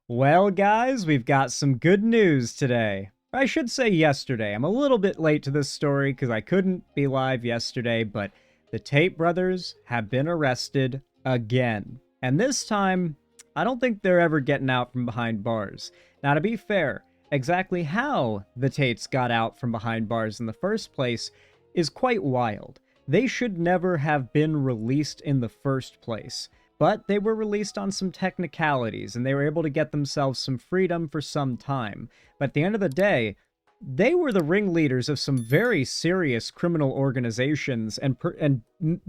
Well, guys, we've got some good news today. I should say yesterday. I'm a little bit late to this story because I couldn't be live yesterday, but the Tate brothers have been arrested again. And this time, I don't think they're ever getting out from behind bars. Now, to be fair, exactly how the Tates got out from behind bars in the first place is quite wild. They should never have been released in the first place. But they were released on some technicalities, and they were able to get themselves some freedom for some time. But at the end of the day, they were the ringleaders of some very serious criminal organizations and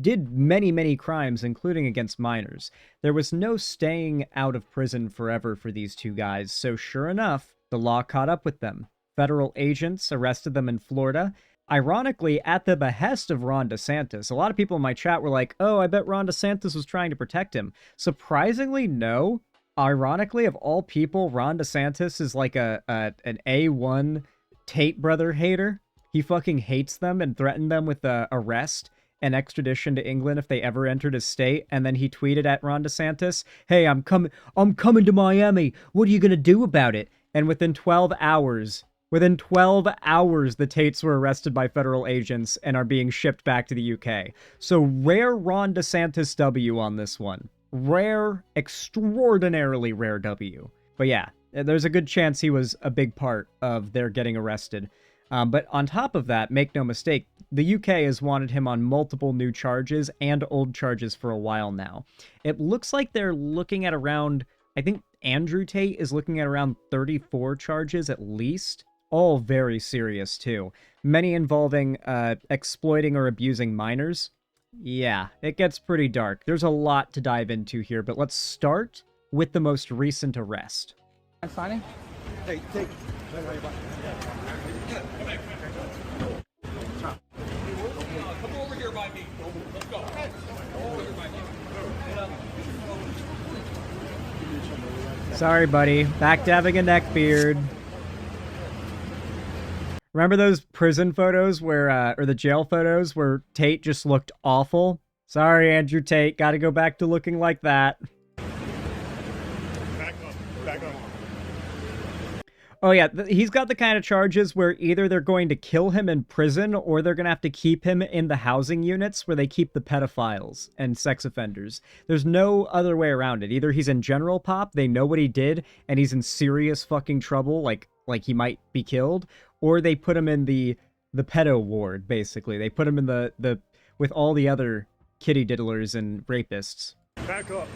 did many, many crimes, including against minors. There was no staying out of prison forever for these two guys, so sure enough, the law caught up with them. Federal agents arrested them in Florida, ironically, at the behest of Ron DeSantis. A lot of people in my chat were like, oh, I bet Ron DeSantis was trying to protect him. Surprisingly, no. Ironically, of all people, Ron DeSantis is like an A1 Tate brother hater. He fucking hates them and threatened them with arrest and extradition to England if they ever entered his state. And then he tweeted at Ron DeSantis, hey, I'm coming to Miami. What are you going to do about it? And within 12 hours, the Tates were arrested by federal agents and are being shipped back to the UK. So rare Ron DeSantis W on this one. Rare, extraordinarily rare W. But yeah, there's a good chance he was a big part of their getting arrested. But on top of that, make no mistake, the UK has wanted him on multiple new charges and old charges for a while now. It looks like they're looking at around, I think Andrew Tate is looking at around 34 charges at least. All very serious, too. Many involving exploiting or abusing minors. Yeah, it gets pretty dark. There's a lot to dive into here, but let's start with the most recent arrest. I'm signing? Hey, take. Come over here by me. Let's go. Come over here by me. Sorry, buddy. Back to having a neck beard. Remember those prison photos where, or the jail photos where Tate just looked awful? Sorry, Andrew Tate. Gotta go back to looking like that. Back up. Oh yeah, he's got the kind of charges where either they're going to kill him in prison or they're going to have to keep him in the housing units where they keep the pedophiles and sex offenders. There's no other way around it. Either he's in general pop, they know what he did, and he's in serious fucking trouble, like he might be killed, or they put him in the pedo ward, basically. They put him in the with all the other kitty diddlers and rapists. Back up.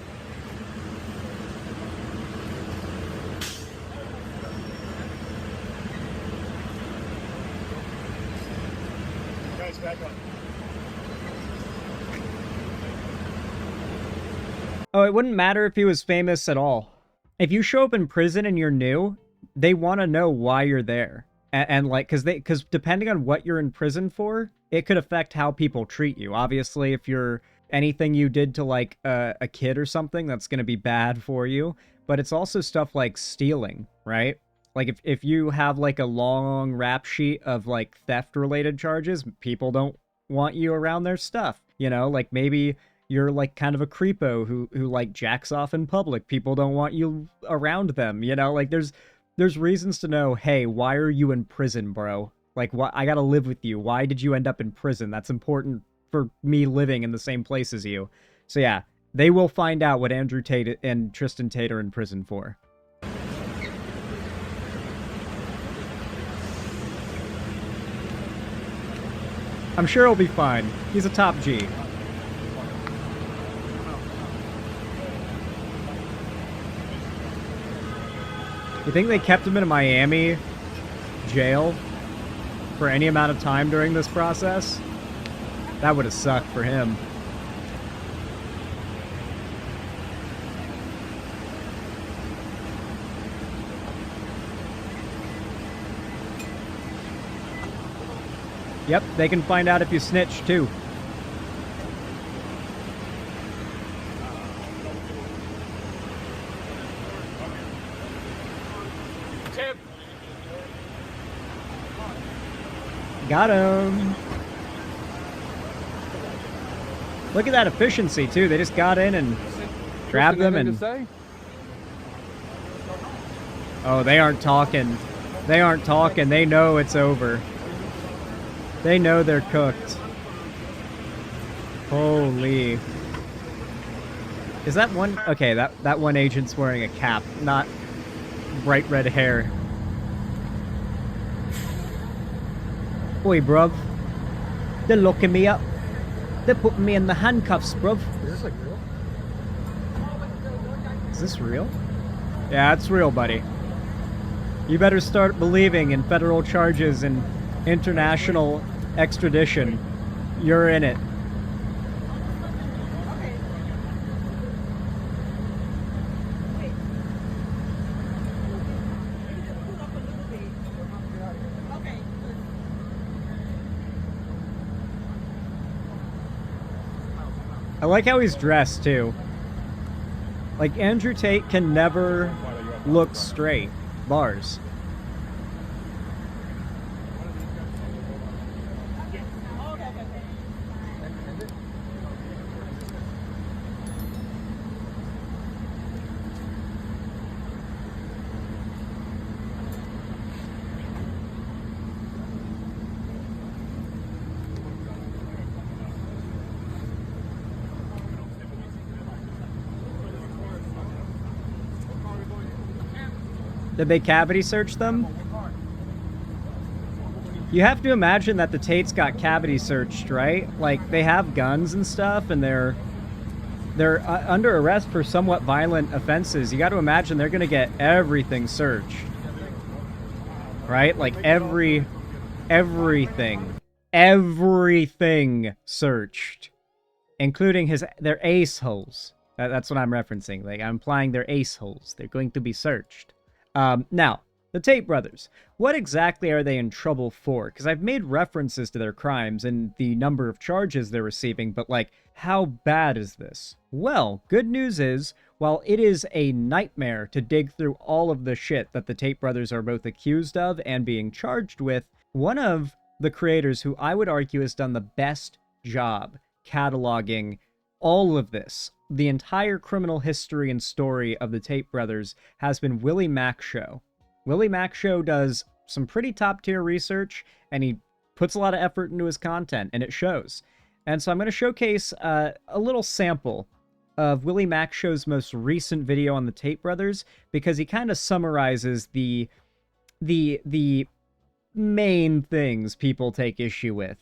Guys, back up. Oh, it wouldn't matter if he was famous at all. If you show up in prison and you're new, they want to know why you're there. And like, because depending on what you're in prison for, it could affect how people treat you. Obviously, if you're anything you did to like a kid or something, that's going to be bad for you. But it's also stuff like stealing, right? Like if you have like a long rap sheet of like theft related charges, people don't want you around their stuff. You know, like maybe you're like kind of a creepo who like jacks off in public. People don't want you around them. You know, like there's reasons to know, hey, why are you in prison, bro? Like, why I gotta live with you. Why did you end up in prison? That's important for me living in the same place as you. So yeah, they will find out what Andrew Tate and Tristan Tate are in prison for. I'm sure he'll be fine. He's a top G. You think they kept him in a Miami jail for any amount of time during this process? That would have sucked for him. Yep, they can find out if you snitch, too. Tim. Got him. Look at that efficiency, too. They just got in and grabbed them and... Oh, they aren't talking. They aren't talking. They know it's over. They know they're cooked. Holy. Is that one? Okay, that one agent's wearing a cap, not bright red hair. Oi, bruv. They're locking me up. They're putting me in the handcuffs, bruv. Is this like real? Is this real? Yeah, it's real, buddy. You better start believing in federal charges and international extradition. You're in it. I like how he's dressed, too. Like, Andrew Tate can never look straight. Bars. Did they cavity search them? You have to imagine that the Tates got cavity searched, right? Like, they have guns and stuff, and they're under arrest for somewhat violent offenses. You got to imagine they're going to get everything searched. Right? Like, everything searched. Including their ace holes. That's what I'm referencing. Like, I'm implying their ace holes. They're going to be searched. Now, the Tate brothers, what exactly are they in trouble for? Because I've made references to their crimes and the number of charges they're receiving, but, like, how bad is this? Well, good news is, while it is a nightmare to dig through all of the shit that the Tate brothers are both accused of and being charged with, one of the creators who I would argue has done the best job cataloging all of this, the entire criminal history and story of the Tate brothers, has been Willie Mack Show. Willie Mack Show does some pretty top-tier research, and he puts a lot of effort into his content, and it shows. And so I'm going to showcase a little sample of Willie Mack Show's most recent video on the Tate brothers, because he kind of summarizes the main things people take issue with,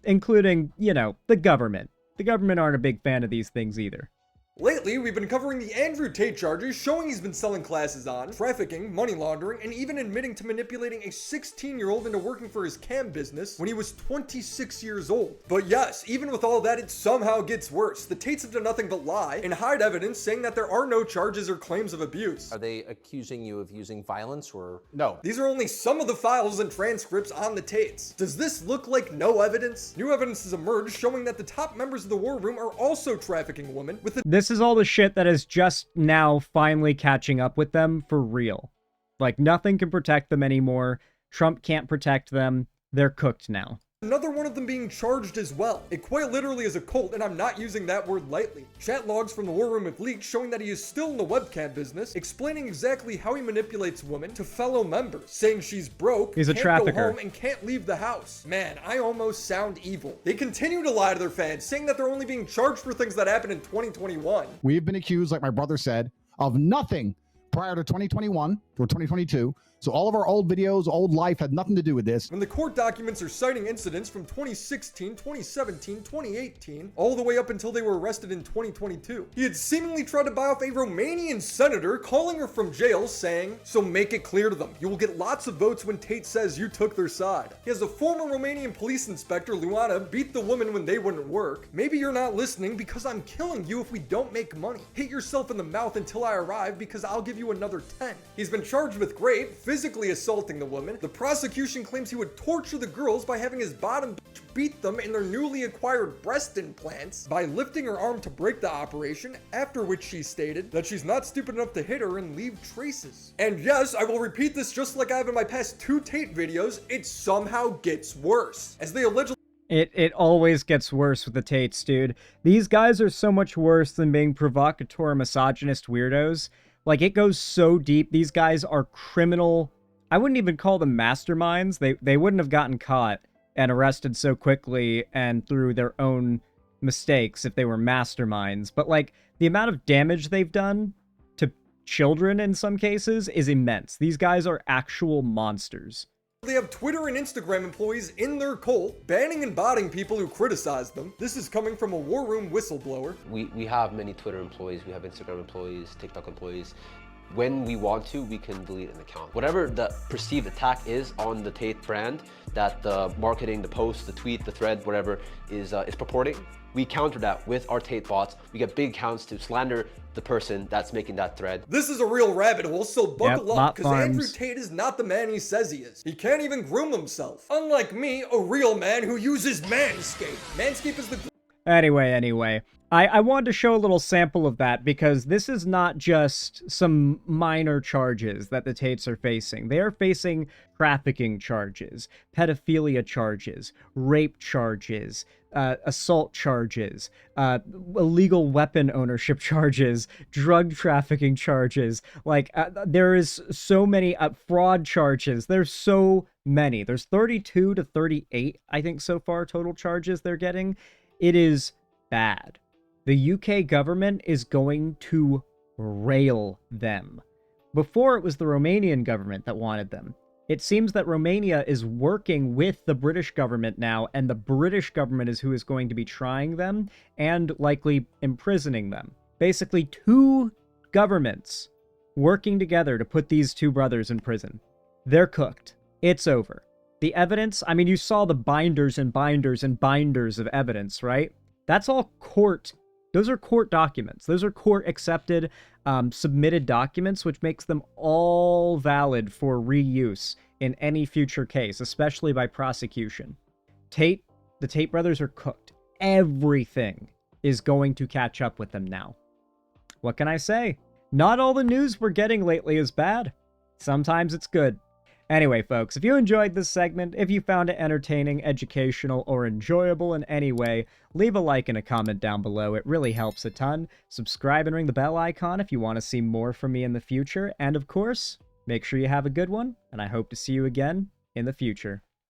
including, you know, the government. The government aren't a big fan of these things either. Lately, we've been covering the Andrew Tate charges, showing he's been selling classes on, trafficking, money laundering, and even admitting to manipulating a 16-year-old into working for his cam business when he was 26 years old. But yes, even with all that, it somehow gets worse. The Tates have done nothing but lie and hide evidence saying that there are no charges or claims of abuse. Are they accusing you of using violence or? No. These are only some of the files and transcripts on the Tates. Does this look like no evidence? New evidence has emerged showing that the top members of the war room are also trafficking women with the This is all the shit that is just now finally catching up with them for real. Like, nothing can protect them anymore. Trump can't protect them. They're cooked now. Another one of them being charged as well. It quite literally is a cult, and I'm not using that word lightly. Chat logs from the war room have leaked showing that he is still in the webcam business, explaining exactly how he manipulates women to fellow members, saying she's broke, he's a can't trafficker, go home, and can't leave the house. Man, I almost sound evil. They continue to lie to their fans, saying that they're only being charged for things that happened in 2021. We've been accused, like my brother said, of nothing prior to 2021 or 2022. So all of our old videos, old life had nothing to do with this. When the court documents are citing incidents from 2016, 2017, 2018, all the way up until they were arrested in 2022. He had seemingly tried to buy off a Romanian senator, calling her from jail, saying, "So make it clear to them. You will get lots of votes when Tate says you took their side." He has a former Romanian police inspector, Luana, beat the woman when they wouldn't work. Maybe you're not listening because I'm killing you if we don't make money. Hit yourself in the mouth until I arrive because I'll give you another 10. He's been charged with rape, physically assaulting the woman. The prosecution claims he would torture the girls by having his bottom bitch beat them in their newly acquired breast implants by lifting her arm to break the operation, after which she stated that she's not stupid enough to hit her and leave traces. And yes, I will repeat this just like I have in my past 2 Tate videos, it somehow gets worse, as they allegedly It always gets worse with the Tates, dude. These guys are so much worse than being provocateur misogynist weirdos. Like, it goes so deep. These guys are criminal. I wouldn't even call them masterminds. They wouldn't have gotten caught and arrested so quickly and through their own mistakes if they were masterminds. But, like, the amount of damage they've done to children in some cases is immense. These guys are actual monsters. They have Twitter and Instagram employees in their cult, banning and botting people who criticize them. This is coming from a War Room whistleblower. We have many Twitter employees, we have Instagram employees, TikTok employees. When we want to, we can delete an account. Whatever the perceived attack is on the Tate brand, that the marketing, the post, the tweet, the thread, whatever is purporting, we counter that with our Tate bots. We get big accounts to slander the person that's making that thread. This is a real rabbit hole, so buckle up, because Andrew farms. Tate is not the man he says he is. He can't even groom himself. Unlike me, a real man who uses Manscaped. Manscaped is the... Anyway. I wanted to show a little sample of that because this is not just some minor charges that the Tates are facing. They are facing trafficking charges, pedophilia charges, rape charges, assault charges, illegal weapon ownership charges, drug trafficking charges. Like, there is so many fraud charges. There's so many. There's 32 to 38, I think, so far total charges they're getting. It is bad. The UK government is going to rail them. Before, it was the Romanian government that wanted them. It seems that Romania is working with the British government now, and the British government is who is going to be trying them and likely imprisoning them. Basically, two governments working together to put these two brothers in prison. They're cooked. It's over. The evidence, I mean, you saw the binders and binders and binders of evidence, right? That's all court. Those are court documents. Those are court-accepted, submitted documents, which makes them all valid for reuse in any future case, especially by prosecution. The Tate brothers are cooked. Everything is going to catch up with them now. What can I say? Not all the news we're getting lately is bad. Sometimes it's good. Anyway, folks, if you enjoyed this segment, if you found it entertaining, educational, or enjoyable in any way, leave a like and a comment down below. It really helps a ton. Subscribe and ring the bell icon if you want to see more from me in the future. And of course, make sure you have a good one, and I hope to see you again in the future.